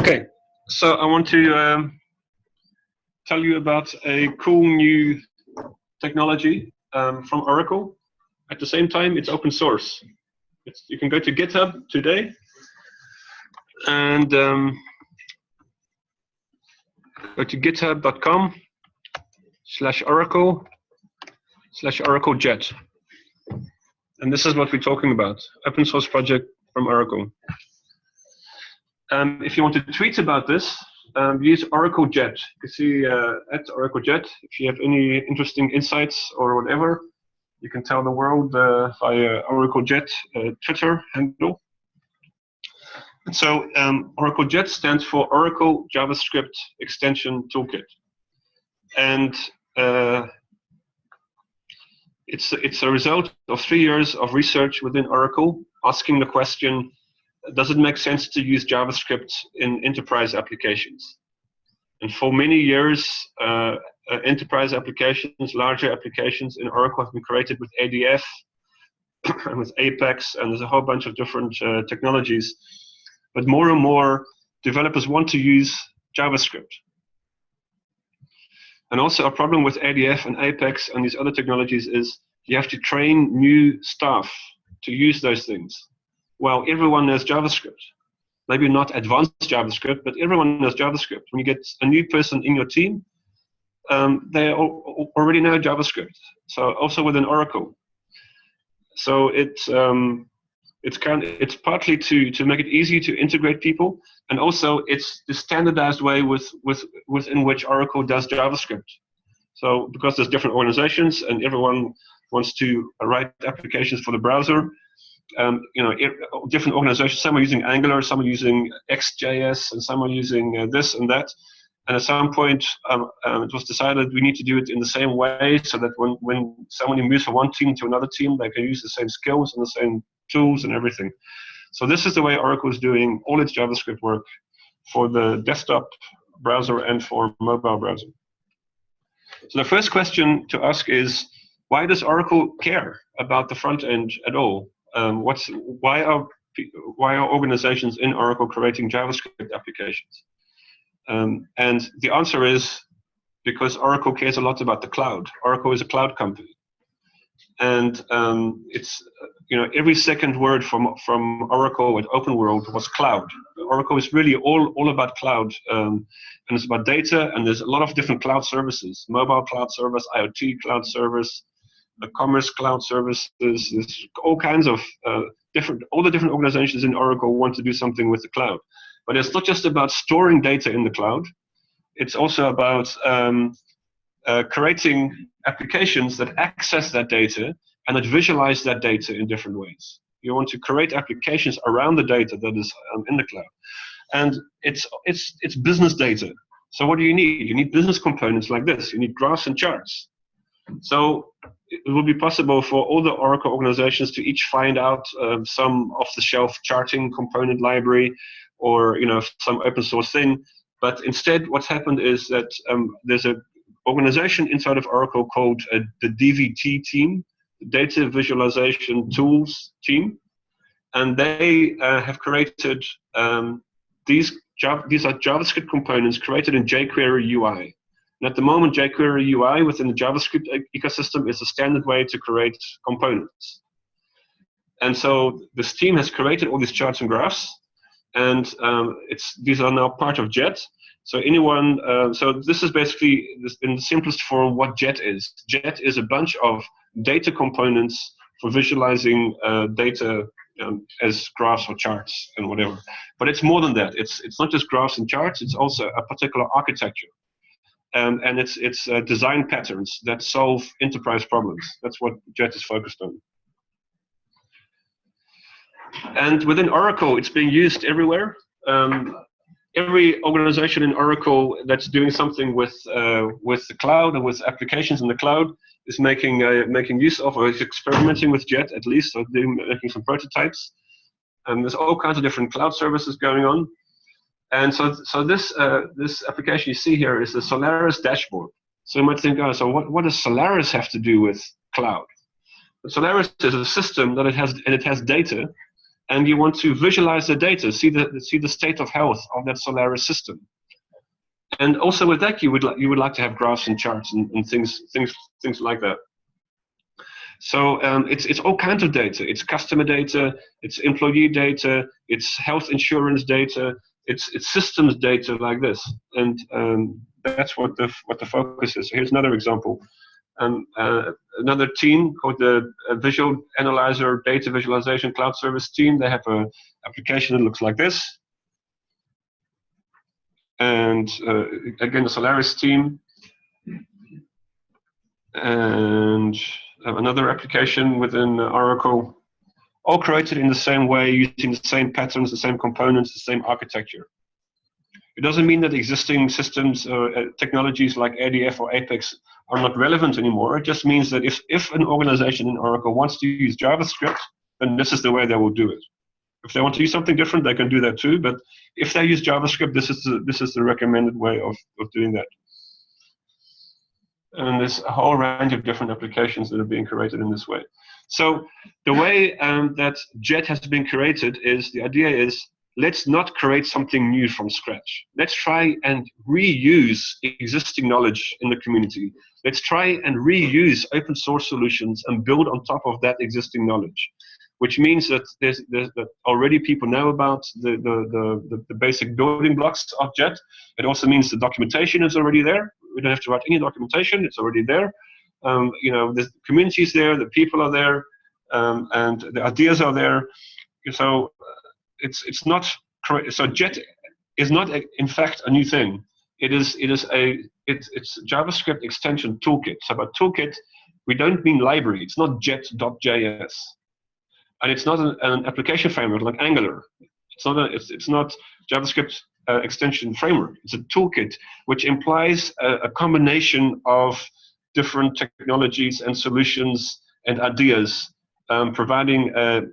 Okay, so I want to tell you about a cool new technology from Oracle. At the same time, it's open source. You can go to GitHub today and go to github.com/Oracle/OracleJET. And this is what we're talking about, open source project from Oracle. If you want to tweet about this, use OracleJET. You can see at OracleJET, if you have any interesting insights or whatever, you can tell the world via OracleJET Twitter handle. And so OracleJET stands for Oracle JavaScript Extension Toolkit. And it's a result of 3 years of research within Oracle, asking the question, does it make sense to use JavaScript in enterprise applications? And for many years, enterprise applications, larger applications in Oracle have been created with ADF and with Apex, and there's a whole bunch of different technologies. But more and more developers want to use JavaScript. And also a problem with ADF and Apex and these other technologies is you have to train new staff to use those things. Well, everyone knows JavaScript. Maybe not advanced JavaScript, but everyone knows JavaScript. When you get a new person in your team, they already know JavaScript. So also within Oracle. So it's partly to make it easy to integrate people, and also it's the standardized way within which Oracle does JavaScript. So because there's different organizations and everyone wants to write applications for the browser, different organizations, some are using Angular, some are using XJS, and some are using this and that. And at some point, it was decided we need to do it in the same way so that when somebody moves from one team to another team, they can use the same skills and the same tools and everything. So this is the way Oracle is doing all its JavaScript work for the desktop browser and for mobile browser. So the first question to ask is, why does Oracle care about the front end at all? Why are organizations in Oracle creating JavaScript applications? And the answer is because Oracle cares a lot about the cloud. Oracle is a cloud company, and it's every second word from Oracle at Open World was cloud. Oracle is really all about cloud, and it's about data. And there's a lot of different cloud services: mobile cloud service, IoT cloud service, the commerce cloud services. There's all kinds of all the different organizations in Oracle want to do something with the cloud. But it's not just about storing data in the cloud. It's also about creating applications that access that data and that visualize that data in different ways. You want to create applications around the data that is in the cloud. And it's business data. So what do you need? You need business components like this. You need graphs and charts. So it will be possible for all the Oracle organizations to each find out some off-the-shelf charting component library, or some open source thing. But instead, what's happened is that there's an organization inside of Oracle called the DVT team, the Data Visualization Tools team, and they have created these are JavaScript components created in jQuery UI. And at the moment, jQuery UI within the JavaScript ecosystem is the standard way to create components. And so this team has created all these charts and graphs, and these are now part of JET. So anyone, so this is basically in the simplest form what JET is. JET is a bunch of data components for visualizing data as graphs or charts and whatever. But it's more than that. It's not just graphs and charts. It's also a particular architecture, and it's design patterns that solve enterprise problems. That's what JET is focused on. And within Oracle, it's being used everywhere. Every organization in Oracle that's doing something with the cloud and with applications in the cloud is making use of, or is experimenting with JET at least, or making some prototypes. And there's all kinds of different cloud services going on. And so this application you see here is the Solaris dashboard. So you might think, oh, so what does Solaris have to do with cloud? But Solaris is a system that it has data, and you want to visualize the data, see the state of health of that Solaris system. And also with that, you would like to have graphs and charts and things like that. So it's all kinds of data. It's customer data, it's employee data, it's health insurance data, it's systems data like this, and that's what the focus is. Here's another example. Another team called the Visual Analyzer Data Visualization Cloud Service team. They have an application that looks like this. And again, the Solaris team. And another application within Oracle, all created in the same way, using the same patterns, the same components, the same architecture. It doesn't mean that existing systems, technologies like ADF or Apex are not relevant anymore. It just means that if an organization in Oracle wants to use JavaScript, then this is the way they will do it. If they want to use something different, they can do that too. But if they use JavaScript, this is the recommended way of doing that. And there's a whole range of different applications that are being created in this way. So the way that JET has been created is, the idea is, let's not create something new from scratch. Let's try and reuse existing knowledge in the community. Let's try and reuse open source solutions and build on top of that existing knowledge, which means that there's that already people know about the basic building blocks of JET. It also means the documentation is already there. We don't have to write any documentation, it's already there. The community is there, the people are there, and the ideas are there. So it's not correct. So JET is not in fact a new thing. It's JavaScript extension toolkit. So by toolkit, we don't mean library. It's not jet.js, and it's not an application framework like Angular. It's not JavaScript extension framework. It's a toolkit which implies a combination of different technologies and solutions and ideas, providing a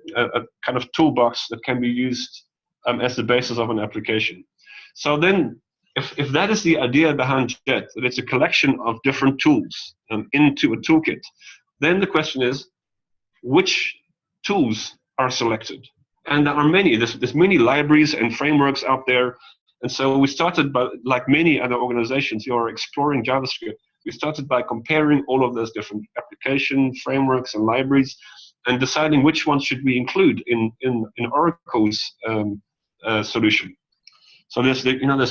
kind of toolbox that can be used as the basis of an application. So then, if that is the idea behind JET, that it's a collection of different tools into a toolkit, then the question is, which tools are selected? And there are many. There's many libraries and frameworks out there. And so we started by, like many other organizations who are exploring JavaScript, we started by comparing all of those different application frameworks and libraries and deciding which ones should we include in Oracle's solution. So there's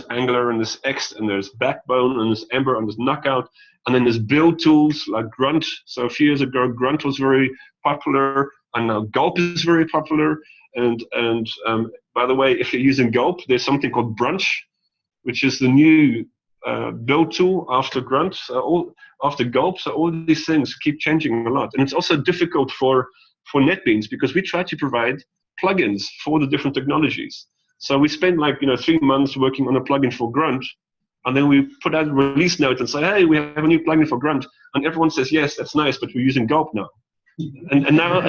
Angular and there's X and there's Backbone and there's Ember and there's Knockout, and then there's build tools like Grunt. So a few years ago, Grunt was very popular, and now Gulp is very popular. And by the way, if you're using Gulp, there's something called Brunch, which is the new build tool after Grunt, after Gulp. So all these things keep changing a lot, and it's also difficult for NetBeans because we try to provide plugins for the different technologies. So we spent 3 months working on a plugin for Grunt, and then we put out a release note and say, hey, we have a new plugin for Grunt, and everyone says, yes, that's nice, but we're using Gulp now.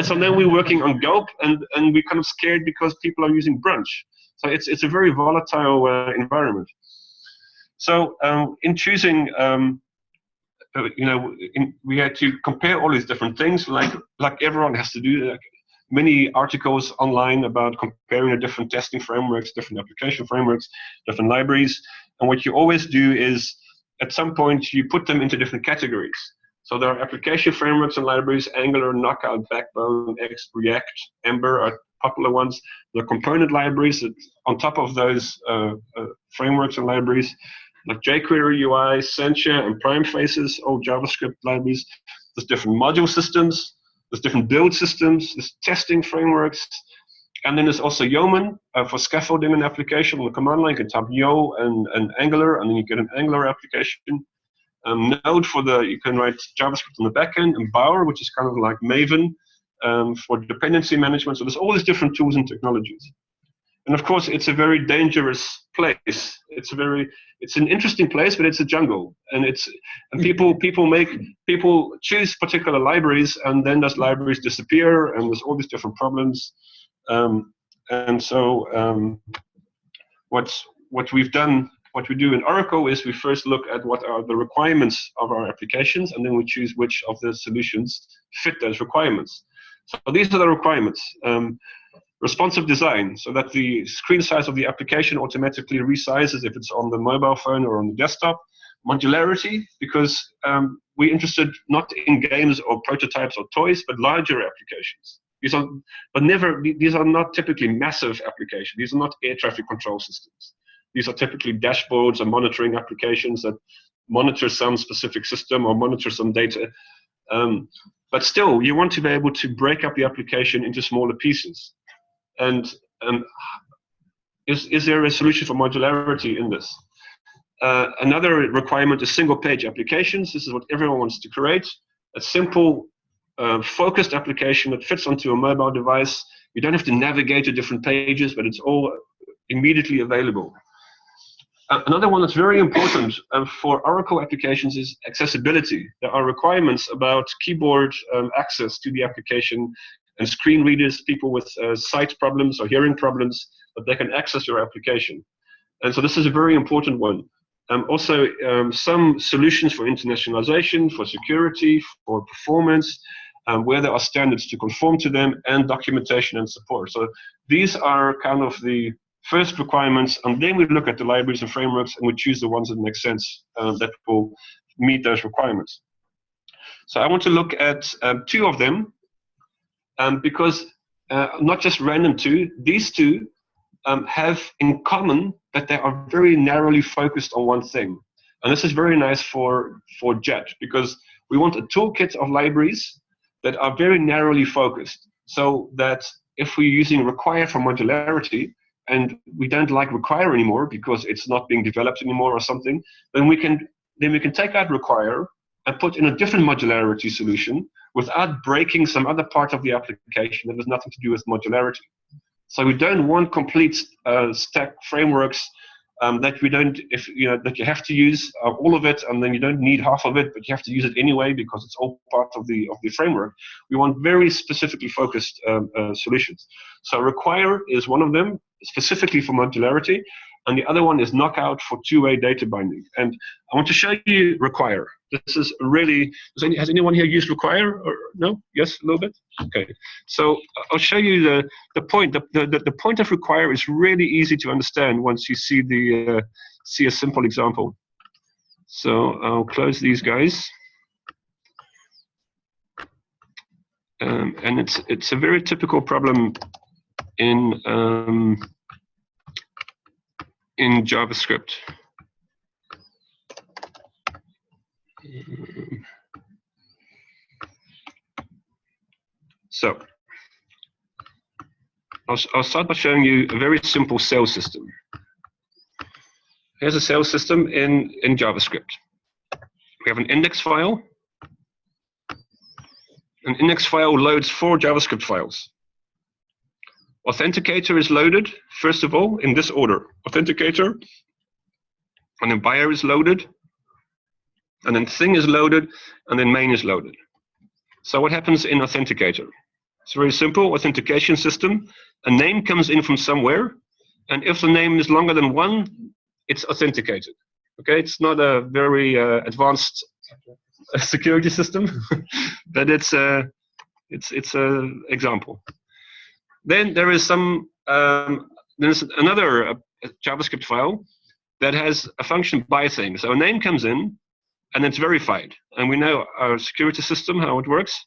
So now we're working on Gulp, and we're kind of scared because people are using Brunch. So it's a very volatile environment. So in choosing, we had to compare all these different things, like everyone has to do. Many articles online about comparing the different testing frameworks, different application frameworks, different libraries. And what you always do is, at some point, you put them into different categories. So there are application frameworks and libraries, Angular, Knockout, Backbone, X, React, Ember are popular ones. There are component libraries that on top of those frameworks and libraries, like jQuery UI, Sencha, and Prime Faces, all JavaScript libraries. There's different module systems, there's different build systems, there's testing frameworks, and then there's also Yeoman for scaffolding an application on the command line. You can type Yo and Angular, and then you get an Angular application. Node you can write JavaScript on the backend, and Bower, which is kind of like Maven for dependency management. So there's all these different tools and technologies. And of course, it's a very dangerous place. It's an interesting place, but it's a jungle. And people choose particular libraries, and then those libraries disappear, and there's all these different problems. What we do in Oracle is we first look at what are the requirements of our applications, and then we choose which of the solutions fit those requirements. So these are the requirements. responsive design, so that the screen size of the application automatically resizes if it's on the mobile phone or on the desktop. Modularity, because we're interested not in games or prototypes or toys, but larger applications. These are not typically massive applications. These are not air traffic control systems. These are typically dashboards and monitoring applications that monitor some specific system or monitor some data. But still, you want to be able to break up the application into smaller pieces. And is there a solution for modularity in this? Another requirement is single-page applications. This is what everyone wants to create. A simple, focused application that fits onto a mobile device. You don't have to navigate to different pages, but it's all immediately available. Another one that's very important for Oracle applications is accessibility. There are requirements about keyboard access to the application and screen readers, people with sight problems or hearing problems, that they can access your application. And so this is a very important one. Also, some solutions for internationalization, for security, for performance, where there are standards to conform to them, and documentation and support. So these are kind of the first requirements, and then we look at the libraries and frameworks, and we choose the ones that make sense, that will meet those requirements. So I want to look at two of them, because not just random two, these two have in common that they are very narrowly focused on one thing. And this is very nice for JET, because we want a toolkit of libraries that are very narrowly focused, so that if we're using require for modularity, and we don't like require anymore because it's not being developed anymore or something, then we can take out require and put in a different modularity solution without breaking some other part of the application that has nothing to do with modularity. So we don't want complete stack frameworks that we don't, that you have to use all of it, and then you don't need half of it, but you have to use it anyway because it's all part of the framework. We want very specifically focused solutions. So require is one of them, specifically for modularity, and the other one is knockout for two-way data binding. And I want to show you require. This is really, has anyone here used require? Or no? Yes, a little bit? Okay. So I'll show you the point. The point of require is really easy to understand once you see a simple example. So I'll close these guys. And it's a very typical problem in JavaScript. So I'll start by showing you a very simple sales system. Here's a sales system in JavaScript. We have an index file. An index file loads 4 JavaScript files. Authenticator is loaded, first of all, in this order. Authenticator, and then buyer is loaded, and then thing is loaded, and then main is loaded. So what happens in Authenticator? It's very simple, authentication system. A name comes in from somewhere, and if the name is longer than 1, it's authenticated. Okay, it's not a very advanced security system, but it's an example. Then there is there's another JavaScript file that has a function by thing. So a name comes in, and it's verified. And we know our security system, how it works.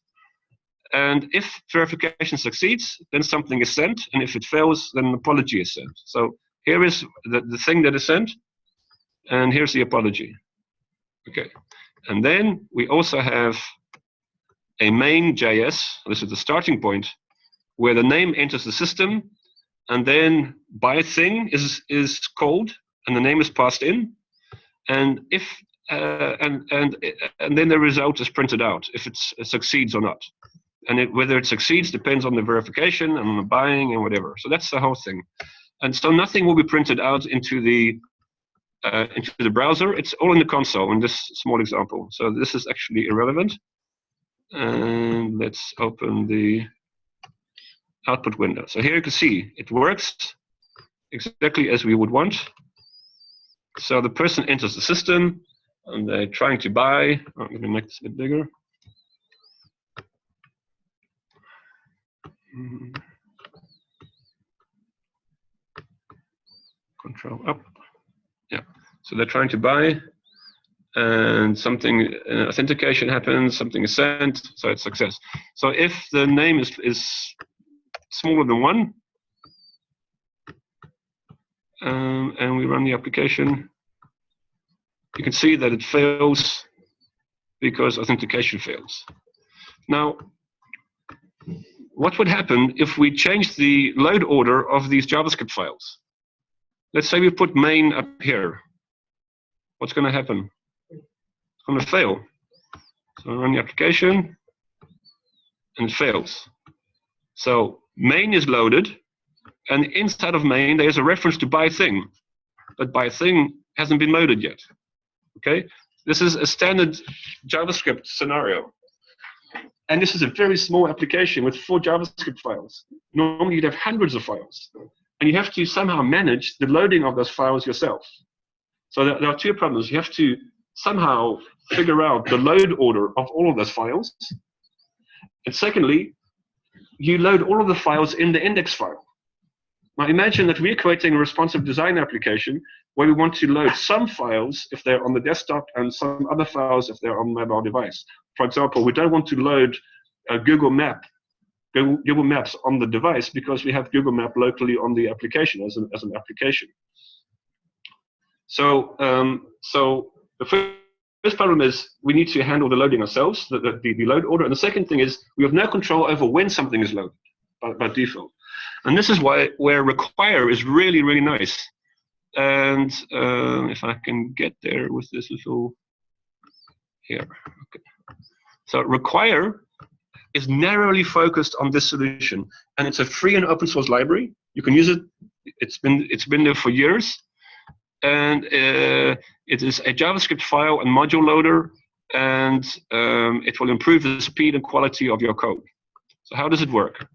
And if verification succeeds, then something is sent. And if it fails, then an apology is sent. So here is the thing that is sent, and here's the apology. Okay. And then we also have a main.js. This is the starting point, where the name enters the system, and then by thing is called, and the name is passed in, and if and then the result is printed out if it succeeds or not, and whether it succeeds depends on the verification and on the buying and whatever. So that's the whole thing, and so nothing will be printed out into the browser. It's all in the console in this small example. So this is actually irrelevant, and let's open the output window. So here you can see it works exactly as we would want. So the person enters the system, and they're trying to buy. I'm going to make this a bit bigger. Control up. Yeah. So they're trying to buy, and something authentication happens, something is sent, so it's success. So if the name is smaller than 1, and we run the application, you can see that it fails because authentication fails. Now, what would happen if we change the load order of these JavaScript files? Let's say we put main up here. What's going to happen? It's going to fail. So I run the application, and it fails. So main is loaded, and inside of main there's a reference to buy thing, but buy thing hasn't been loaded yet. Okay, this is a standard JavaScript scenario, and this is a very small application with 4 JavaScript files. Normally you'd have hundreds of files, and you have to somehow manage the loading of those files yourself. So there are 2 problems. You have to somehow figure out the load order of all of those files, and secondly, you load all of the files in the index file. Now imagine that we're creating a responsive design application where we want to load some files if they're on the desktop and some other files if they're on the mobile device. For example, we don't want to load Google Maps on the device because we have Google Map locally on the application as an application. So, so the first problem is we need to handle the loading ourselves, the load order. And the second thing is we have no control over when something is loaded by default. And this is where require is really, really nice. And if I can get there with this little here. Okay. So require is narrowly focused on this solution, and it's a free and open source library. You can use it. It's been there for years, and it is a JavaScript file and module loader, and it will improve the speed and quality of your code. So how does it work?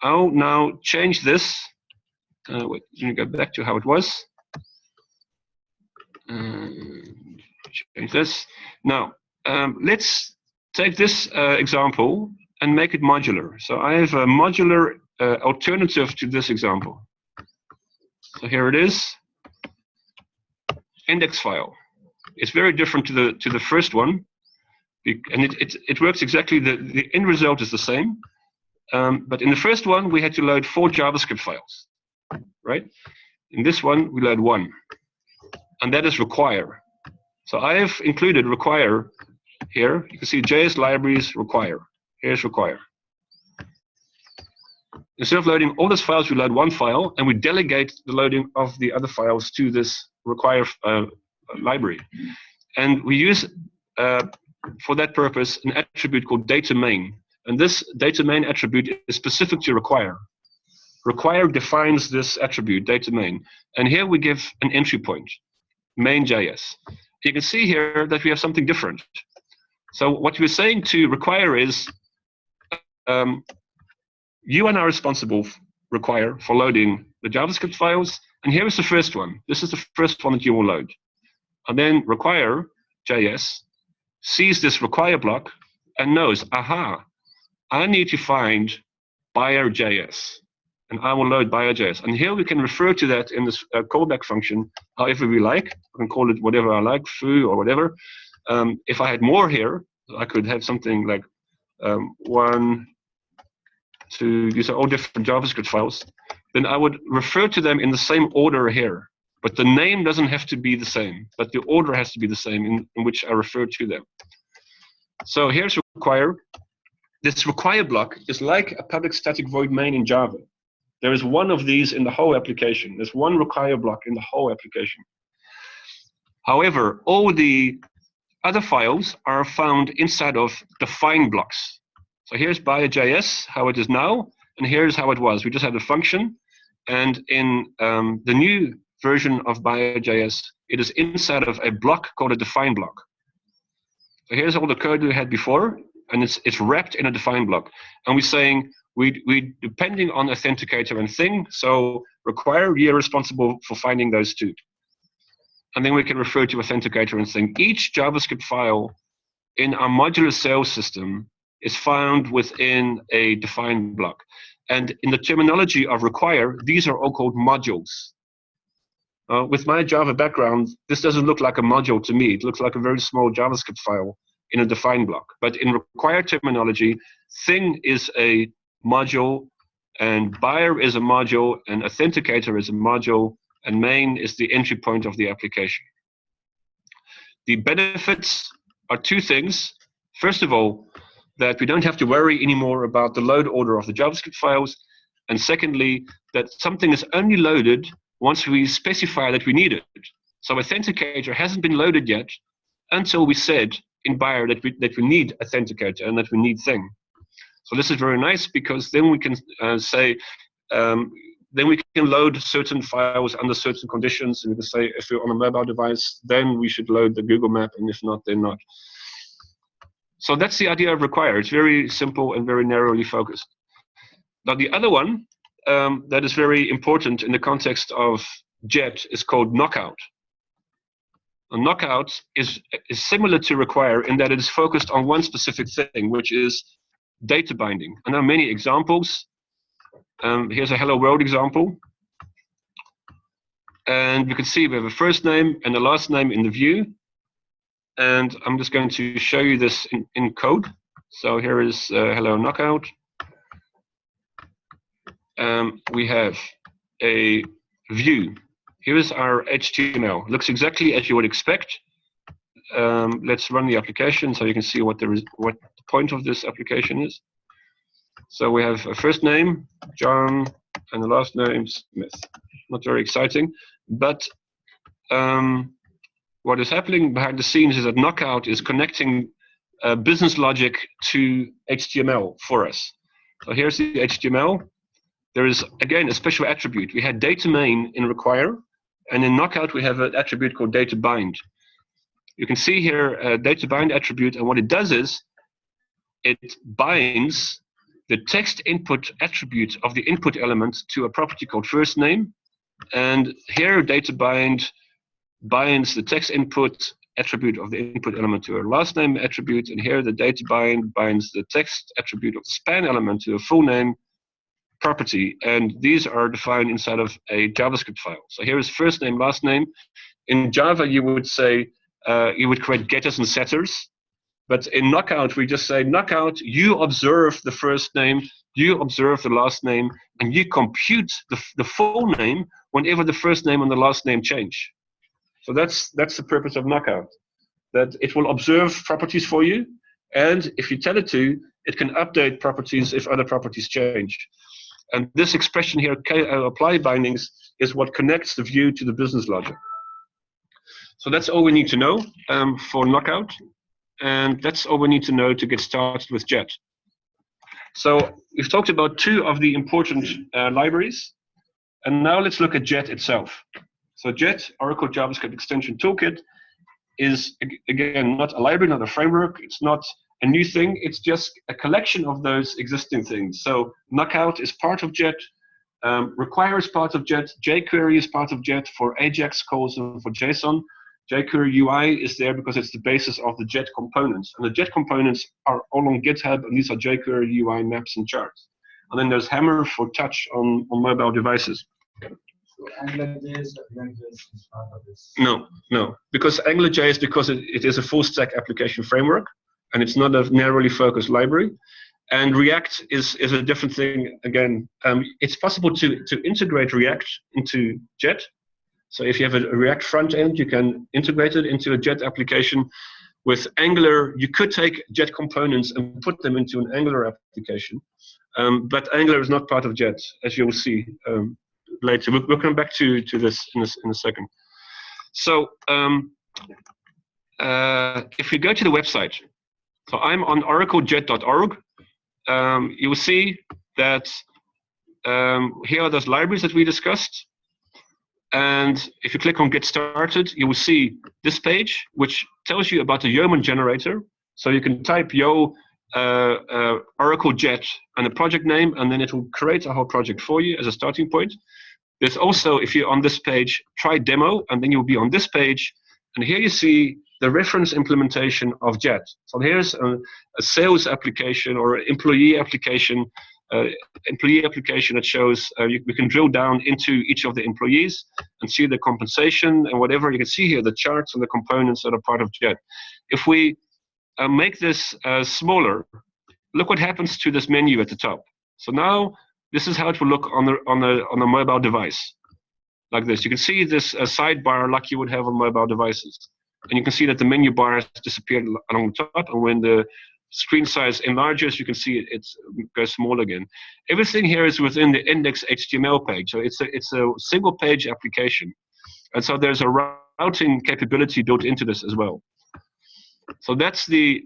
I'll now change this. Wait, let me go back to how it was. Change this. Now, let's take this example and make it modular. So I have a modular alternative to this example. So here it is. Index file. It's very different to the first one, and it works exactly. The end result is the same. But in the first one, we had to load 4 JavaScript files, right? In this one, we load 1, and that is require. So I have included require here. You can see JS libraries require. Here's require. Instead of loading all those files, we load 1 file, and we delegate the loading of the other files to this require library. And we use, for that purpose, an attribute called data main. And this data main attribute is specific to require. Require defines this attribute, data main. And here we give an entry point, main.js. You can see here that we have something different. So what we're saying to require is, you are now responsible, require, for loading the JavaScript files. And here is the first one. This is the first one that you will load. And then require.js sees this require block and knows, aha, I need to find buyer.js, and I will load buyer.js. And here we can refer to that in this callback function however we like. I can call it whatever I like, foo or whatever. If I had more here, I could have something like 1, 2, these are all different JavaScript files. Then I would refer to them in the same order here. But the name doesn't have to be the same, but the order has to be the same in which I refer to them. So here's require. This require block is like a public static void main in Java. There is one of these in the whole application. There's one require block in the whole application. However, all the other files are found inside of define blocks. So here's buyer.js, how it is now, and here's how it was. We just had a function, and in the new version of buyer.js, it is inside of a block called a define block. So here's all the code we had before, and it's wrapped in a define block. And we're saying we depending on authenticator and thing, so require, you're responsible for finding those 2. And then we can refer to authenticator and thing. Each JavaScript file in our modular sales system is found within a define block. And in the terminology of require, these are all called modules. With my Java background, this doesn't look like a module to me. It looks like a very small JavaScript file in a define block. But in required terminology, thing is a module, and buyer is a module, and authenticator is a module, and main is the entry point of the application. The benefits are two things. First of all, that we don't have to worry anymore about the load order of the JavaScript files. And secondly, that something is only loaded once we specify that we need it. So authenticator hasn't been loaded yet until we said in buyer that we need authenticator and that we need thing. So this is very nice, because then we can say, then we can load certain files under certain conditions. And we can say, if you're on a mobile device, then we should load the Google map, and if not, then not. So that's the idea of require. It's very simple and very narrowly focused. Now the other one that is very important in the context of JET is called knockout. A knockout is similar to require in that it is focused on one specific thing, which is data binding. And there are many examples. Here's a hello world example. And you can see we have a first name and a last name in the view. And I'm just going to show you this in code. So here is hello knockout. We have a view. Here is our HTML. Looks exactly as you would expect. Let's run the application so you can see what the point of this application is. So we have a first name, John, and the last name, Smith. Not very exciting, but what is happening behind the scenes is that Knockout is connecting business logic to HTML for us. So here's the HTML. There is, again, a special attribute. We had data main in require, and in Knockout we have an attribute called data bind. You can see here a data bind attribute, and what it does is it binds the text input attribute of the input element to a property called first name, and here data bind binds the text input attribute of the input element to a last name attribute, and here the data bind binds the text attribute of the span element to a full name property, and these are defined inside of a JavaScript file. So here is first name, last name. In Java, you would say, you would create getters and setters, but in Knockout, we just say, Knockout, you observe the first name, you observe the last name, and you compute the full name whenever the first name and the last name change. So that's the purpose of Knockout, that it will observe properties for you, and if you tell it to, it can update properties if other properties change. And this expression here, apply bindings, is what connects the view to the business logic. So that's all we need to know for Knockout, and that's all we need to know to get started with JET. So we've talked about two of the important libraries, and now let's look at JET itself. So JET, Oracle JavaScript Extension Toolkit, is, again, not a library, not a framework. It's not a new thing. It's just a collection of those existing things. So Knockout is part of JET, require is part of JET, jQuery is part of JET for AJAX calls and for JSON. jQuery UI is there because it's the basis of the JET components. And the JET components are all on GitHub, and these are jQuery UI maps and charts. And then there's Hammer for touch on mobile devices. So AngularJS is part of this? No, because AngularJS, because it is a full stack application framework, and it's not a narrowly focused library. And React is a different thing. Again, it's possible to integrate React into JET. So if you have a React front end, you can integrate it into a JET application. With Angular, you could take JET components and put them into an Angular application. But Angular is not part of JET, as you'll see later. We'll come back to this in a second. So if we go to the website, so I'm on oraclejet.org. You will see that here are those libraries that we discussed. And if you click on Get Started, you will see this page, which tells you about the Yeoman generator. So you can type Yo OracleJET and a project name, and then it will create a whole project for you as a starting point. There's also, if you're on this page, try demo, and then you'll be on this page. And here you see the reference implementation of JET. So here's a sales application or an employee application employee application that shows we can drill down into each of the employees and see the compensation and whatever. You can see here the charts and the components that are part of JET. If we make this smaller, look what happens to this menu at the top. So now this is how it will look on the mobile device, like this. You can see this sidebar like you would have on mobile devices, and you can see that the menu bar has disappeared along the top. And when the screen size enlarges, you can see it goes small again. Everything here is within the index HTML page, so it's a single page application, and so there's a routing capability built into this as well. So that's the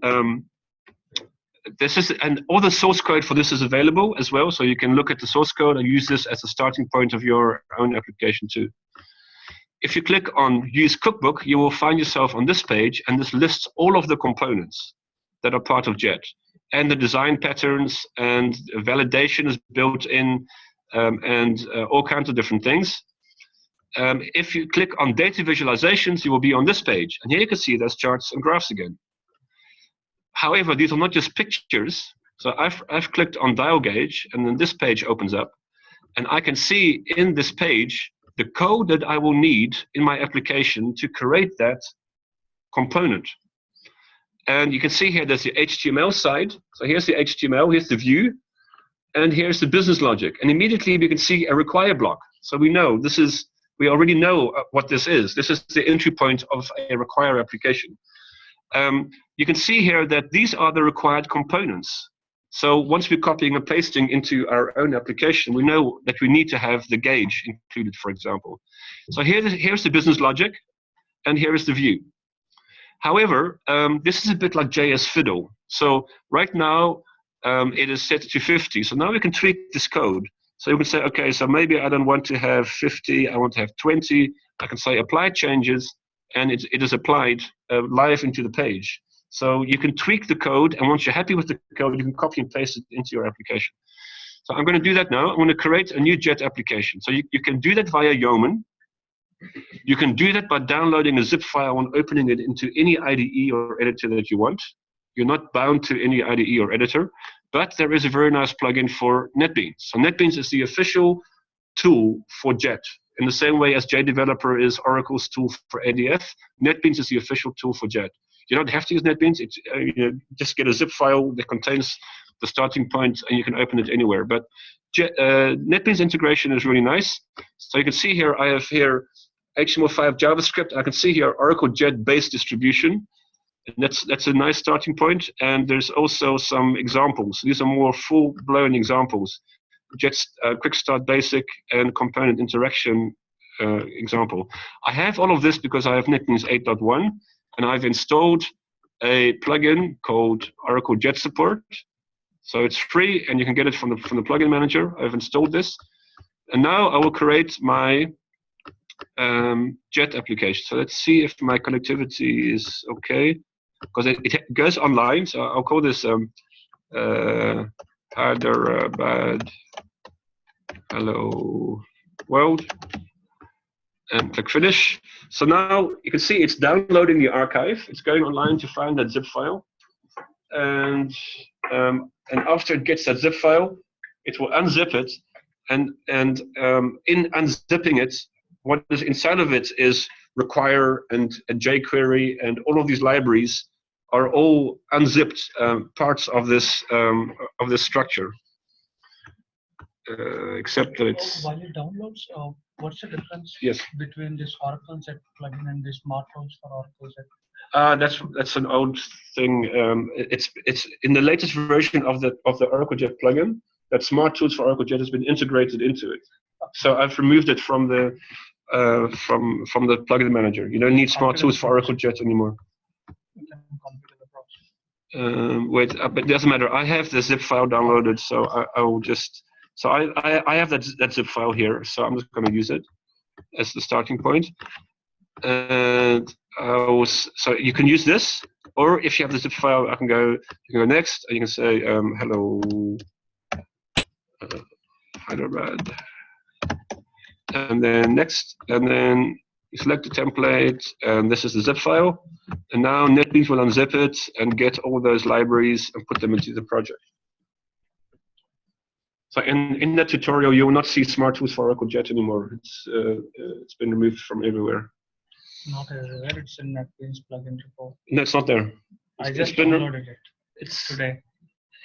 and all the source code for this is available as well, so you can look at the source code and use this as a starting point of your own application too. If you click on Use Cookbook, you will find yourself on this page, and this lists all of the components that are part of JET, and the design patterns, and validation is built in, and all kinds of different things. If you click on Data Visualizations, you will be on this page, and here you can see there's charts and graphs again. However, these are not just pictures. So I've clicked on Dial Gauge, and then this page opens up, and I can see in this page the code that I will need in my application to create that component. And you can see here there's the HTML side. So here's the HTML, here's the view, and here's the business logic. And immediately we can see a require block. So we know we already know what this is. This is the entry point of a require application. You can see here that these are the required components. So once we're copying and pasting into our own application, we know that we need to have the gauge included, for example. So here's the business logic, and here is the view. However, this is a bit like JS Fiddle. So right now, it is set to 50. So now we can tweak this code. So you can say, okay, so maybe I don't want to have 50, I want to have 20. I can say apply changes, and it is applied live into the page. So you can tweak the code, and once you're happy with the code, you can copy and paste it into your application. So I'm going to do that now. I'm going to create a new JET application. So you can do that via Yeoman. You can do that by downloading a zip file and opening it into any IDE or editor that you want. You're not bound to any IDE or editor, but there is a very nice plugin for NetBeans. So NetBeans is the official tool for JET. In the same way as JDeveloper is Oracle's tool for ADF, NetBeans is the official tool for JET. You don't have to use NetBeans. Just get a zip file that contains the starting point, and you can open it anywhere. But NetBeans integration is really nice. So you can see here, I have here HTML5 JavaScript. I can see here OracleJET base distribution. And that's a nice starting point. And there's also some examples. These are more full-blown examples. JET quick start basic and component interaction example. I have all of this because I have NetBeans 8.1. And I've installed a plugin called OracleJET Support. So it's free, and you can get it from the plugin manager. I've installed this. And now I will create my JET application. So let's see if my connectivity is okay, because it goes online. So I'll call this Hyderabad Hello World. And click finish. So now you can see it's downloading the archive. It's going online to find that zip file, and after it gets that zip file, it will unzip it, and in unzipping it, what is inside of it is require and jQuery, and all of these libraries are all unzipped parts of this structure. Except that it's while it downloads. What's the difference between this OracleJET plugin and the Smart Tools for OracleJET? That's an old thing. It's in the latest version of the OracleJET plugin that Smart Tools for OracleJET has been integrated into it. So I've removed it from the plugin manager. You don't need Smart Tools for OracleJET anymore. Wait, but it doesn't matter. I have the zip file downloaded, so I will just. So I have that zip file here, so I'm just going to use it as the starting point. And so you can use this, or if you have the zip file, you can go next, and you can say hello Hyderabad, and then next, and then you select the template, and this is the zip file. And now NetBeans will unzip it and get all those libraries and put them into the project. So in that tutorial, you will not see smart tools for OracleJET anymore. It's been removed from everywhere. Not everywhere. It's in NetBeans plugin report. No, it's not there. I just downloaded it. It's today.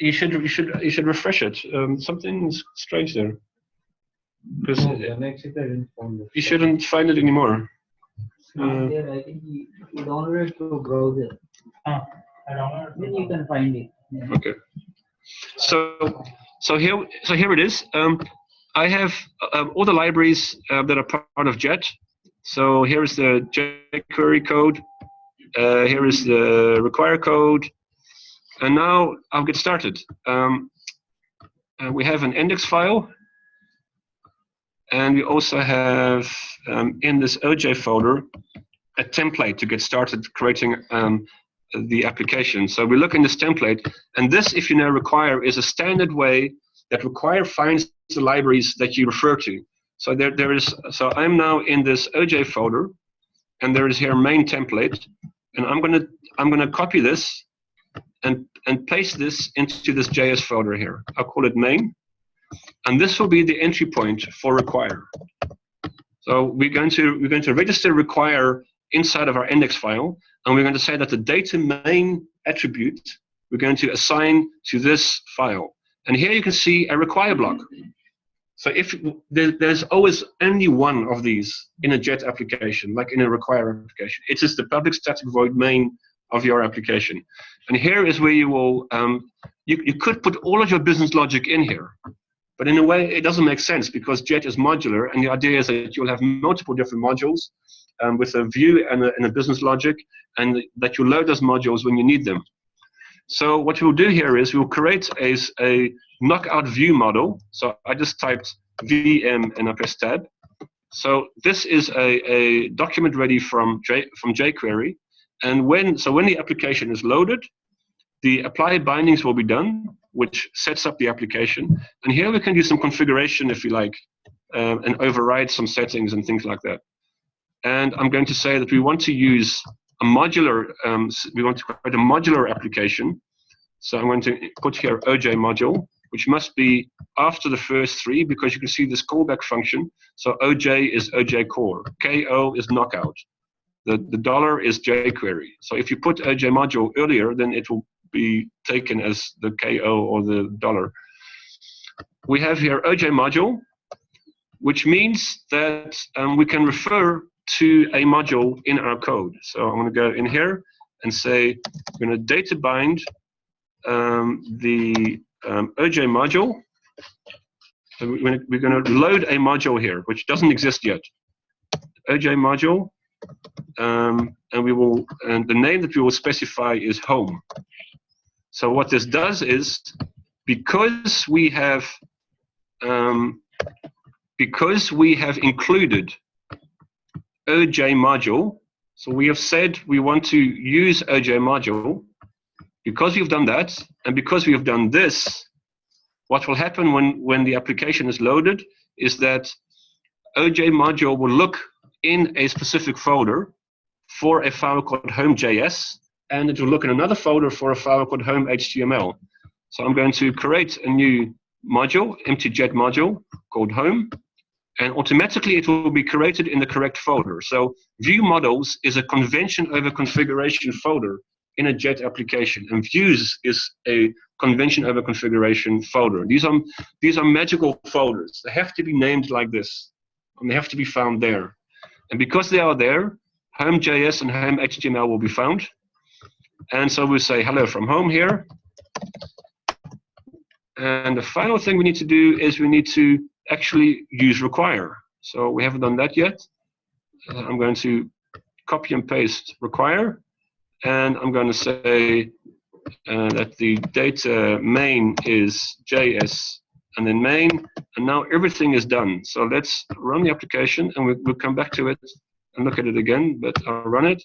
You should refresh it. Something's strange there. Because you shouldn't find it anymore. There, I think you download it through browser. Then you can find it. Yeah. Okay. So here it is. I have all the libraries that are part of JET. So here is the jQuery code. Here is the require code. And now I'll get started. We have an index file. And we also have in this OJ folder a template to get started creating the application. So we look in this template, and this, if you know require, is a standard way that require finds the libraries that you refer to. So so I'm now in this OJ folder, and there is here main template, and I'm gonna copy this and paste this into this JS folder here. I'll call it main. And this will be the entry point for require. So we're going to register require inside of our index file, and we're going to say that the data main attribute we're going to assign to this file. And here you can see a require block. So if there's always only one of these in a JET application, like in a require application, it is the public static void main of your application. And here is where you will you could put all of your business logic in here. But in a way, it doesn't make sense because JET is modular, and the idea is that you'll have multiple different modules with a view and a business logic, and that you load those modules when you need them. So what we'll do here is we'll create a knockout view model. So I just typed VM and I press tab. So this is a document ready from jQuery, and when the application is loaded, the apply bindings will be done, which sets up the application. And here we can do some configuration if you like, and override some settings and things like that. And I'm going to say that we want to use a modular, we want to create a modular application. So I'm going to put here OJ module, which must be after the first three, because you can see this callback function. So OJ is OJ core, KO is knockout, the dollar is jQuery. So if you put OJ module earlier, then it will be taken as the KO or the dollar. We have here OJ module, which means that we can refer to a module in our code. So I'm going to go in here and say we're going to data bind the OJ module. So we're going to load a module here, which doesn't exist yet. OJ module, and the name that we will specify is home. So what this does is, because we have included OJ module, so we have said we want to use OJ module. Because we've done that, and because we have done this, what will happen when the application is loaded is that OJ module will look in a specific folder for a file called home.js, and it will look in another folder for a file called home.html. So I'm going to create a new module, empty JET module called home, and automatically it will be created in the correct folder. So view models is a convention over configuration folder in a JET application, and views is a convention over configuration folder. These are magical folders. They have to be named like this, and they have to be found there. And because they are there, home.js and home.html will be found. And so we'll say hello from home here. And the final thing we need to do is we need to actually use require. So we haven't done that yet. I'm going to copy and paste require. And I'm going to say that the data main is JS and then main. And now everything is done. So let's run the application, and we'll come back to it and look at it again, but I'll run it.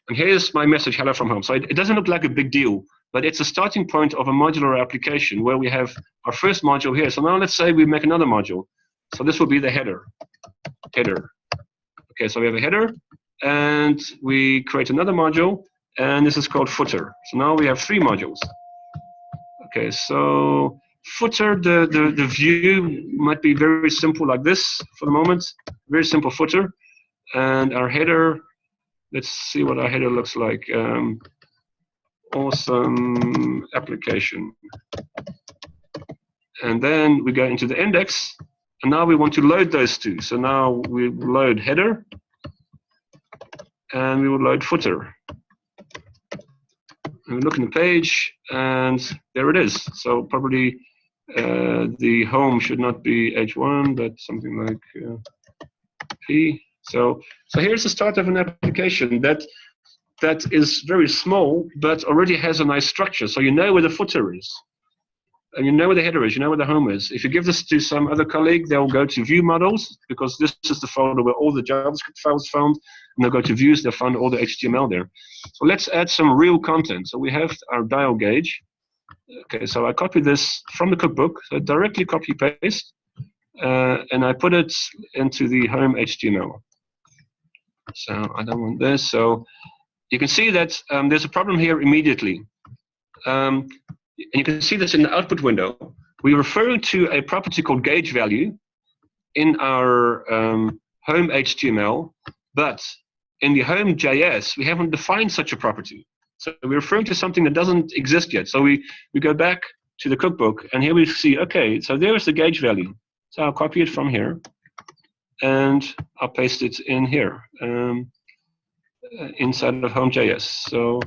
And here's my message, hello from home. So it doesn't look like a big deal, but it's a starting point of a modular application where we have our first module here. So now let's say we make another module. So this will be the header. Okay, so we have a header, and we create another module, and this is called footer. So now we have 3 modules. Okay, so Footer, the view might be very simple like this for the moment. Very simple footer. And our header, let's see what our header looks like. Awesome application. And then we go into the index. And now we want to load those two. So now we load header. And we will load footer. And we look in the page, and there it is. So probably the home should not be H1, but something like P. So here's the start of an application that is very small, but already has a nice structure. So you know where the footer is, and you know where the header is, you know where the home is. If you give this to some other colleague, they'll go to view models, because this is the folder where all the JavaScript files found, and they'll go to views, they'll find all the HTML there. So let's add some real content. So we have our dial gauge. Okay, so I copy this from the cookbook, so directly copy paste, and I put it into the home HTML. So I don't want this. So you can see that there's a problem here immediately. And you can see this in the output window. We're referring to a property called gauge value in our home HTML, but in the home JS, we haven't defined such a property. So we're referring to something that doesn't exist yet. So we go back to the cookbook, and here we see, okay, so there's the gauge value. So I'll copy it from here, and I'll paste it in here, inside of home.js. So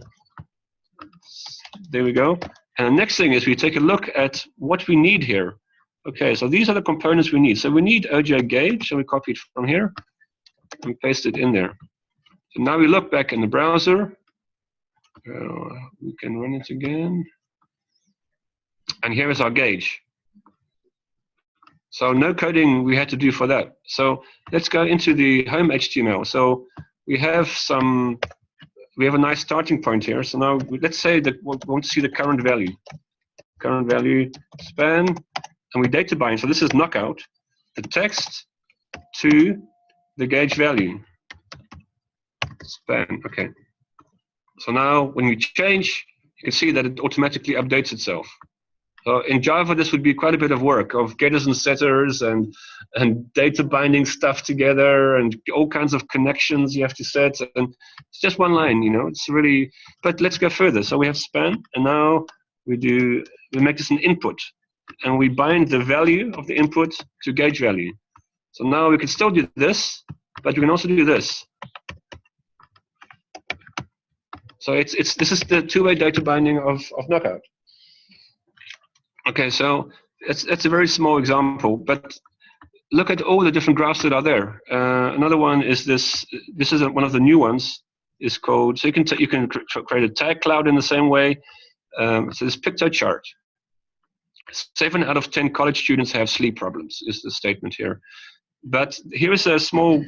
there we go. And the next thing is we take a look at what we need here. Okay, so these are the components we need. So we need OJ gauge, so we copy it from here and paste it in there. So now we look back in the browser. We can run it again. And here is our gauge. So no coding we had to do for that. So let's go into the home HTML. So we have a nice starting point here. So now let's say that we want to see the current value. Current value span, and we data bind. So this is knockout, the text to the gauge value. Span, okay. So now when we change, you can see that it automatically updates itself. So in Java, this would be quite a bit of work of getters and setters and data binding stuff together and all kinds of connections you have to set. And it's just one line, you know. It's really, but let's go further. So we have span, and now we make this an input, and we bind the value of the input to gauge value. So now we can still do this, but we can also do this. So this is the two-way data binding of knockout. Okay, so that's a very small example, but look at all the different graphs that are there. Another one is this. This is one of the new ones. Is called, so you can create a tag cloud in the same way. So this picto chart. 7 out of 10 college students have sleep problems is the statement here. But here is a small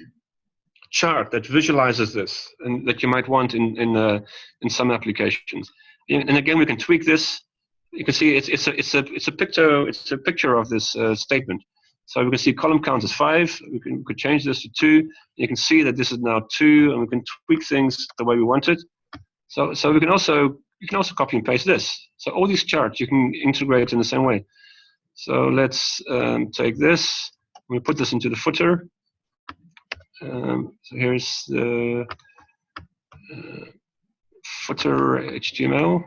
chart that visualizes this, and that you might want in some applications. And again, we can tweak this. You can see it's a picture of this statement. So we can see column count is 5. We could change this to 2. You can see that this is now 2, and we can tweak things the way we want it. So we can also copy and paste this. So all these charts you can integrate in the same way. So let's take this. We put this into the footer. So here's the footer HTML.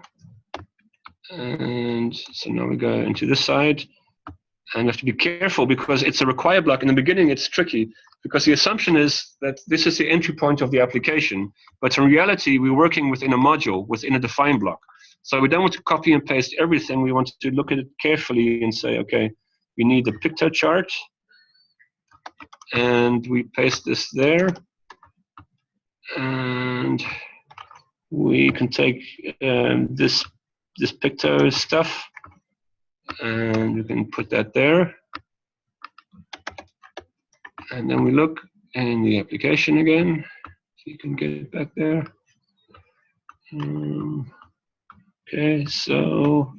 And so now we go into this side, and we have to be careful because it's a require block. In the beginning, it's tricky because the assumption is that this is the entry point of the application, but in reality, we're working within a module, within a define block. So we don't want to copy and paste everything. We want to look at it carefully and say, okay, we need the picto chart, and we paste this there, and we can take this picto stuff, and you can put that there. And then we look in the application again, so you can get it back there. Okay, so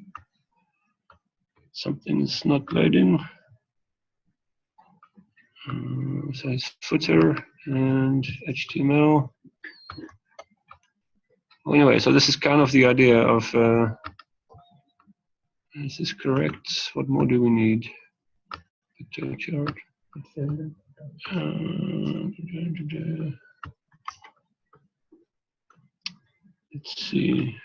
something is not loading. So it's footer and HTML. Well, anyway, so this is kind of the idea of This is correct. What more do we need? Picture chart. Let's see.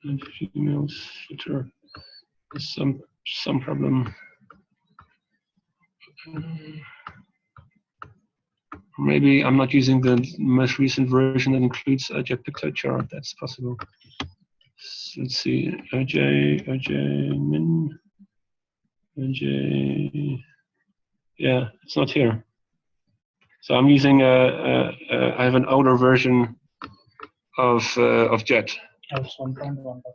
And emails, Twitter. There's some problem. Maybe I'm not using the most recent version that includes OracleJET picture chart. That's possible. So let's see. Min. Yeah, it's not here. So I'm using I have an older version of JET.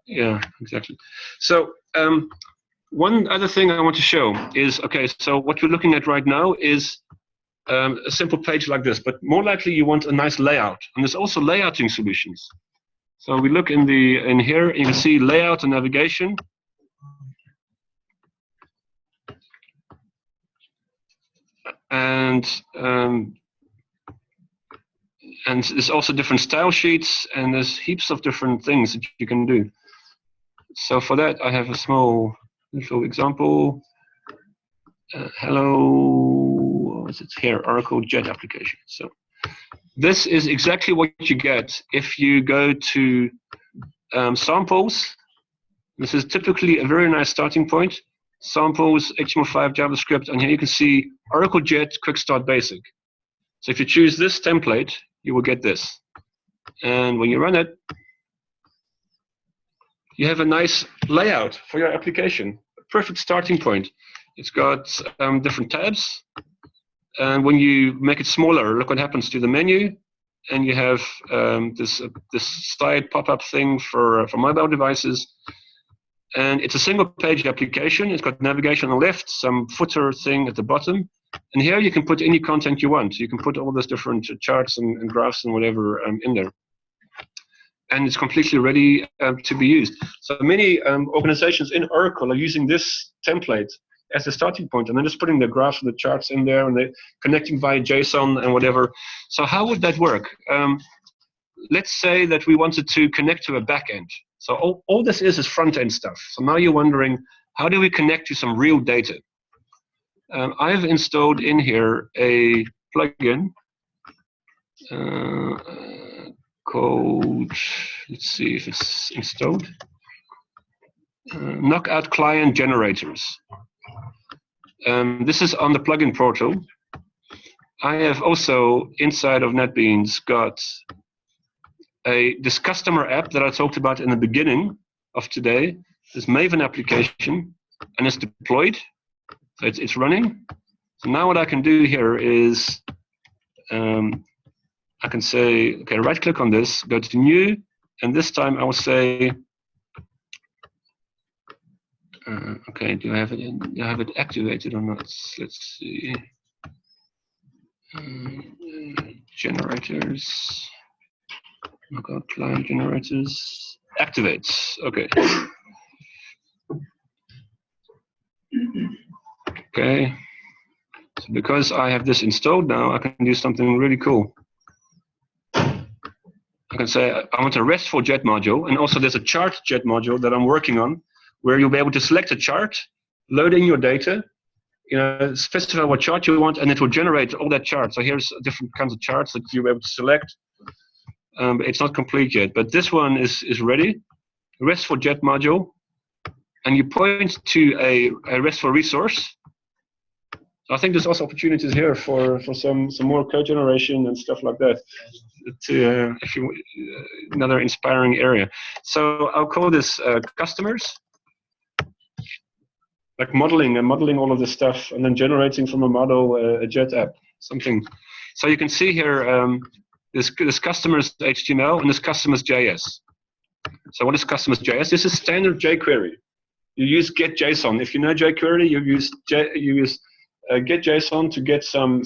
Yeah, exactly. So one other thing I want to show is, okay, so what we're looking at right now is a simple page like this, but more likely you want a nice layout, and there's also layouting solutions. So we look in here, you can see layout and navigation. And there's also different style sheets, and there's heaps of different things that you can do. So for that, I have a small little example. Hello, what's it here? OracleJET application. So this is exactly what you get if you go to samples. This is typically a very nice starting point. Samples, HTML5, JavaScript, and here you can see OracleJET Quick Start Basic. So if you choose this template, you will get this. And when you run it, you have a nice layout for your application. A perfect starting point. It's got different tabs. And when you make it smaller, look what happens to the menu. And you have this side pop-up thing for mobile devices. And it's a single page application. It's got navigation on the left, some footer thing at the bottom. And here you can put any content you want. You can put all those different charts and graphs and whatever in there. And it's completely ready to be used. So many organizations in Oracle are using this template as a starting point, and then just putting the graphs and the charts in there, and they're connecting via JSON and whatever. So how would that work? Let's say that we wanted to connect to a backend. So all this is front-end stuff. So now you're wondering, how do we connect to some real data? I've installed in here a plugin called, let's see if it's installed, Knockout Client Generators. This is on the plugin portal. I have also, inside of NetBeans, got this customer app that I talked about in the beginning of today, this Maven application, and it's deployed. So it's running. So now what I can do here is I can say, okay, right click on this, go to new, and this time I will say, okay, do I have it activated or not? Let's see. Generators. Knockout client generators. Activates. Okay. Okay. So because I have this installed now, I can do something really cool. I can say I want a RESTful JET module, and also there's a chart JET module that I'm working on, where you'll be able to select a chart, load in your data, specify what chart you want, and it will generate all that chart. So here's different kinds of charts that you'll be able to select. It's not complete yet, but this one is ready. RESTful JET module, and you point to a RESTful resource. So I think there's also opportunities here for some more code generation and stuff like that. Another inspiring area. So I'll call this customers, like modeling all of this stuff, and then generating from a model a JET app, something. So you can see here this customers HTML and this customers JS. So what is customers JS? This is standard jQuery. You use get.json. If you know jQuery, you use get.json to get some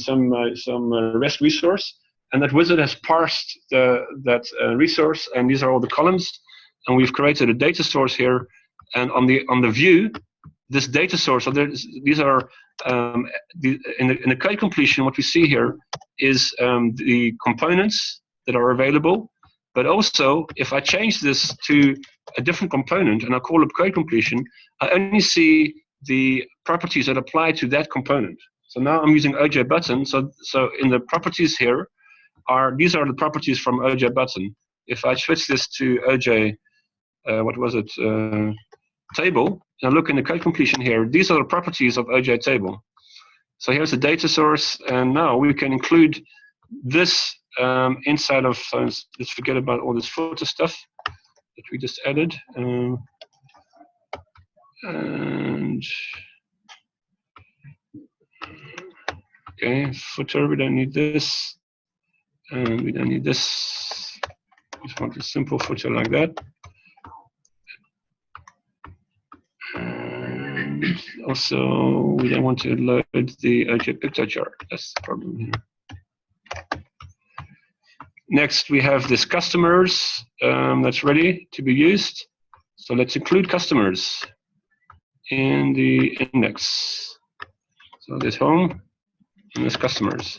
REST resource, and that wizard has parsed that resource, and these are all the columns, and we've created a data source here, and on the view, this data source. So these are in the code completion. What we see here is the components that are available, But also, if I change this to a different component and I call it code completion, I only see the properties that apply to that component. So now I'm using OJ button. So in the properties here, these are the properties from OJ button. If I switch this to OJ, table, and I look in the code completion here, these are the properties of OJ table. So here's the data source, and now we can include this inside of, let's forget about all this footer stuff that we just added. And okay, footer, we don't need this. And we don't need this. Just want a simple footer like that. And also, we don't want to load the OJ picture chart. That's the problem here. Next, we have this customers that's ready to be used. So let's include customers in the index. So this home and this customers.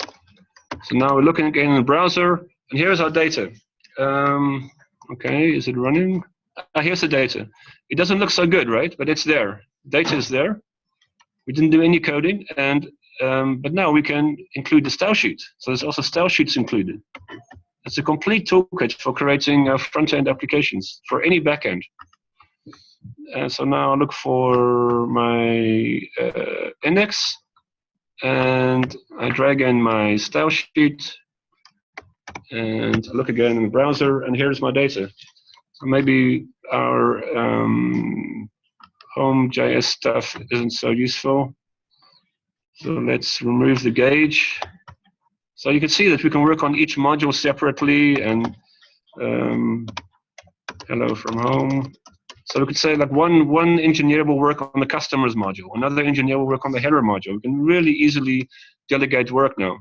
So now we're looking again in the browser, and here's our data. Okay, is it running? Here's the data. It doesn't look so good, right? But it's there. Data is there. We didn't do any coding, and but now we can include the style sheet. So there's also style sheets included. It's a complete toolkit for creating front-end applications for any backend. So now I look for my index, and I drag in my style sheet, and I look again in the browser, and here's my data. So maybe our home.js stuff isn't so useful. So let's remove the gauge. So you can see that we can work on each module separately, and hello from home. So we could say like one engineer will work on the customers module, another engineer will work on the header module. We can really easily delegate work now.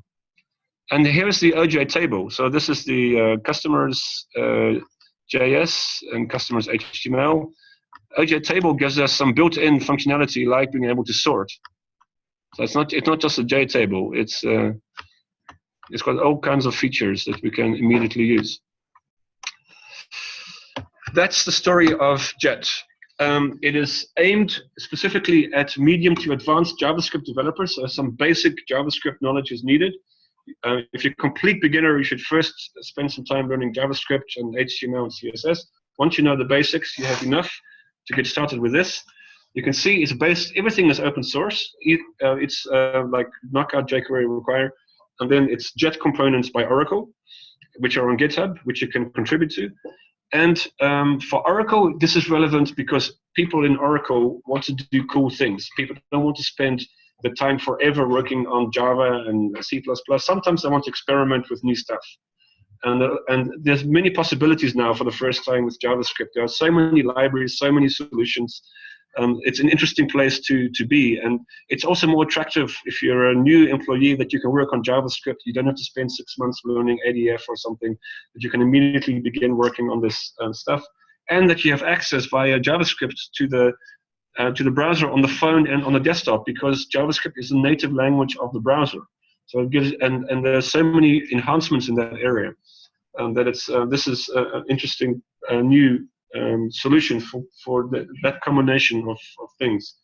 And here's the OJ table. So this is the customers JS and customers HTML. OJ table gives us some built-in functionality like being able to sort. So it's not just a J table. It's got all kinds of features that we can immediately use. That's the story of JET. It is aimed specifically at medium to advanced JavaScript developers, so some basic JavaScript knowledge is needed. If you're a complete beginner, you should first spend some time learning JavaScript and HTML and CSS. Once you know the basics, you have enough to get started with this. You can see it's based, everything is open source. It's like Knockout, jQuery require, and then it's JET components by Oracle, which are on GitHub, which you can contribute to. And for Oracle, this is relevant because people in Oracle want to do cool things. People don't want to spend the time forever working on Java and C++. Sometimes they want to experiment with new stuff. And there's many possibilities now for the first time with JavaScript. There are so many libraries, so many solutions. It's an interesting place to be, and it's also more attractive if you're a new employee that you can work on JavaScript. You don't have to spend 6 months learning ADF or something, that you can immediately begin working on this stuff, and that you have access via JavaScript to the browser on the phone and on the desktop, because JavaScript is the native language of the browser. So it gives, and there's so many enhancements in that area, that it's this is an interesting new solution for that combination of things.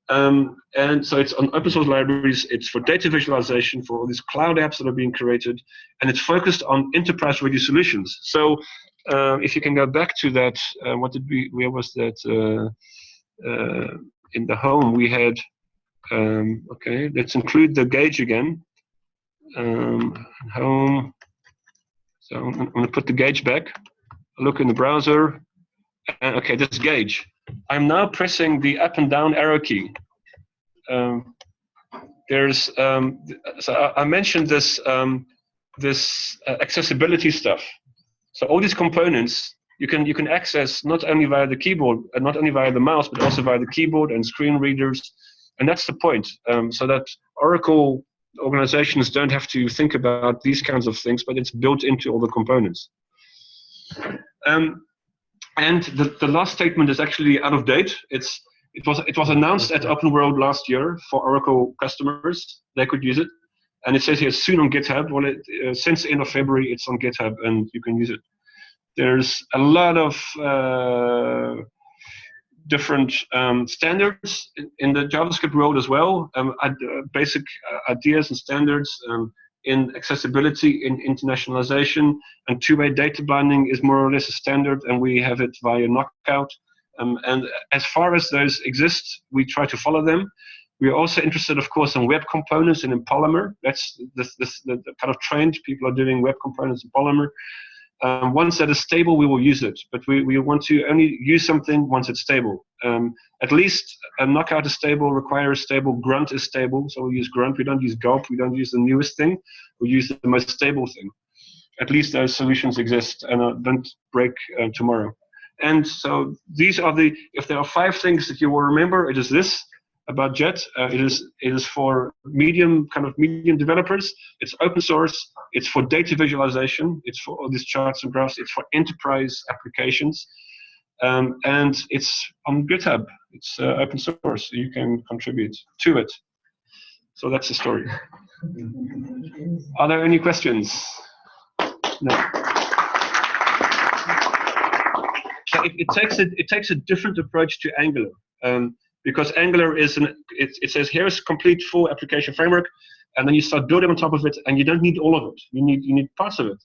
And so it's on open source libraries, it's for data visualization, for all these cloud apps that are being created, and it's focused on enterprise ready solutions. So if you can go back to that, where was that? In the home we had, okay, let's include the gauge again. Home, so I'm going to put the gauge back, look in the browser. Okay, this gauge. I'm now pressing the up and down arrow key. So I mentioned this accessibility stuff. So all these components you can access not only via the keyboard, and not only via the mouse, but also via the keyboard and screen readers. And that's the point, so that Oracle organizations don't have to think about these kinds of things, but it's built into all the components. And the last statement is actually out of date. It was announced at Open World last year for Oracle customers. They could use it, and it says here soon on GitHub. Well, since the end of February, it's on GitHub, and you can use it. There's a lot of different standards in the JavaScript world as well, basic ideas and standards in accessibility, in internationalization, and two-way data binding is more or less a standard, and we have it via Knockout. And as far as those exist, we try to follow them. We are also interested, of course, in web components and in Polymer. That's the kind of trend. People are doing web components in Polymer. Once that is stable, we will use it. But we want to only use something once it's stable. At least Knockout is stable, Require is stable, Grunt is stable. So we use Grunt. We don't use Gulp. We don't use the newest thing. We use the most stable thing. At least those solutions exist and don't break tomorrow. And so these are if there are 5 things that you will remember, it is this about JET. It is for medium developers. It's open source. It's for data visualization. It's for all these charts and graphs. It's for enterprise applications. And it's on GitHub. It's open source, so you can contribute to it. So that's the story. Are there any questions? No. So it takes a different approach to Angular, because Angular it says here's complete full application framework, and then you start building on top of it, and you don't need all of it. You need parts of it,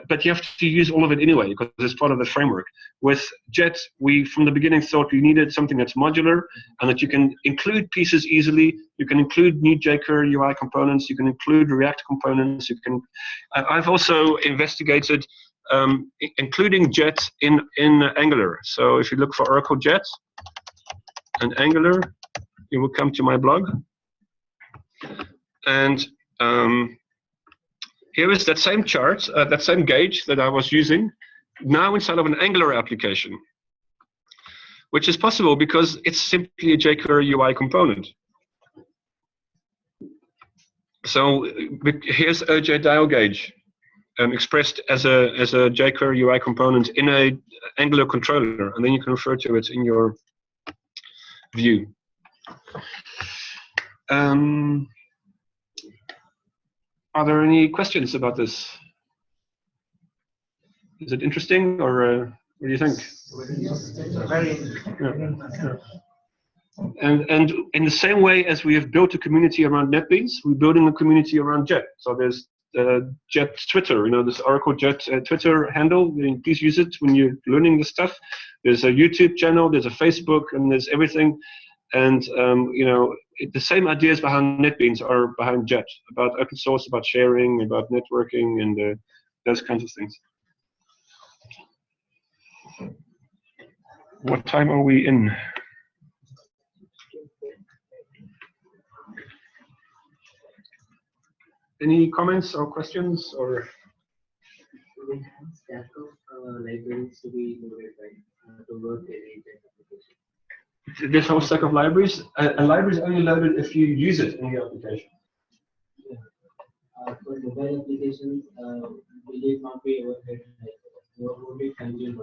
but you have to use all of it anyway because it's part of the framework. With JET, we from the beginning thought we needed something that's modular and that you can include pieces easily. You can include new jQuery UI components. You can include React components. You can. I've also investigated. Including JET in Angular. So if you look for OracleJET and Angular, you will come to my blog. And here is that same chart, that same gauge that I was using, now inside of an Angular application, which is possible because it's simply a jQuery UI component. So here's OJ dial gauge. Expressed as a jQuery UI component in a Angular controller, and then you can refer to it in your view. Are there any questions about this? Is it interesting, or what do you think? Yeah. And in the same way as we have built a community around NetBeans, we're building a community around JET. So there's JET Twitter, this OracleJET Twitter handle. Please use it when you're learning this stuff. There's a YouTube channel, there's a Facebook, and there's everything. And the same ideas behind NetBeans are behind JET, about open source, about sharing, about networking, and those kinds of things. What time are we in? Any comments or questions or? Stack of libraries to be loaded to work in a JET application. This whole stack of libraries. A library is only loaded if you use it in the application. Yeah. For mobile applications, will it not be overhead? What would it consume?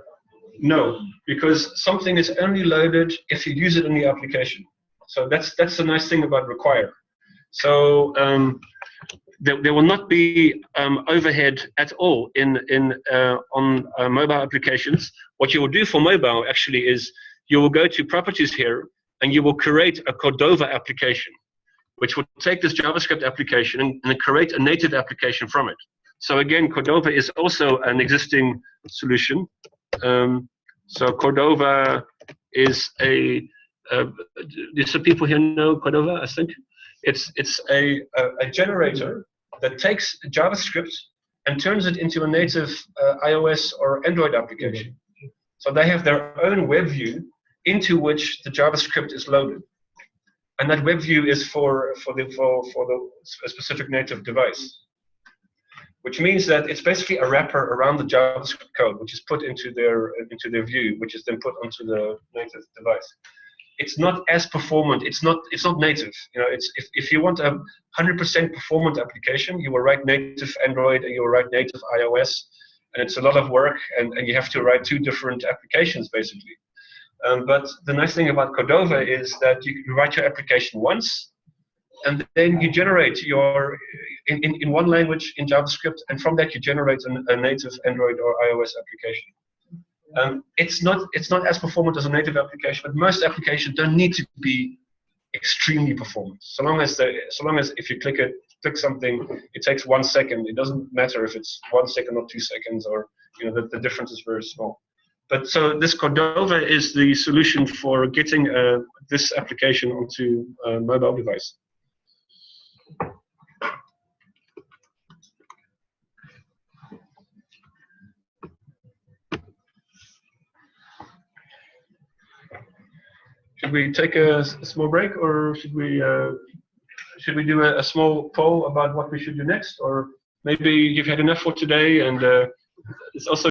No, because something is only loaded if you use it in the application. So that's the nice thing about Require. So there will not be overhead at all on mobile applications. What you will do for mobile actually is you will go to properties here and you will create a Cordova application, which will take this JavaScript application and create a native application from it. So again, Cordova is also an existing solution. So Cordova is do some people here know Cordova? I think it's a generator that takes JavaScript and turns it into a native iOS or Android application. So they have their own web view into which the JavaScript is loaded, and that web view is for the specific native device, which means that it's basically a wrapper around the JavaScript code, which is put into their view, which is then put onto the native device. It's not as performant. It's not native. It's if you want a 100% performant application, you will write native Android and you will write native iOS, and it's a lot of work, and you have to write 2 different applications basically. But the nice thing about Cordova is that you can write your application once, and then you generate your in one language in JavaScript, and from that you generate a native Android or iOS application. It's not as performant as a native application, but most applications don't need to be extremely performant. So long as if you click something, it takes 1 second. It doesn't matter if it's 1 second or 2 seconds, or the difference is very small. But so this Cordova is the solution for getting this application onto a mobile device. Should we take a small break, or should we do a small poll about what we should do next? Or maybe you've had enough for today, and it's also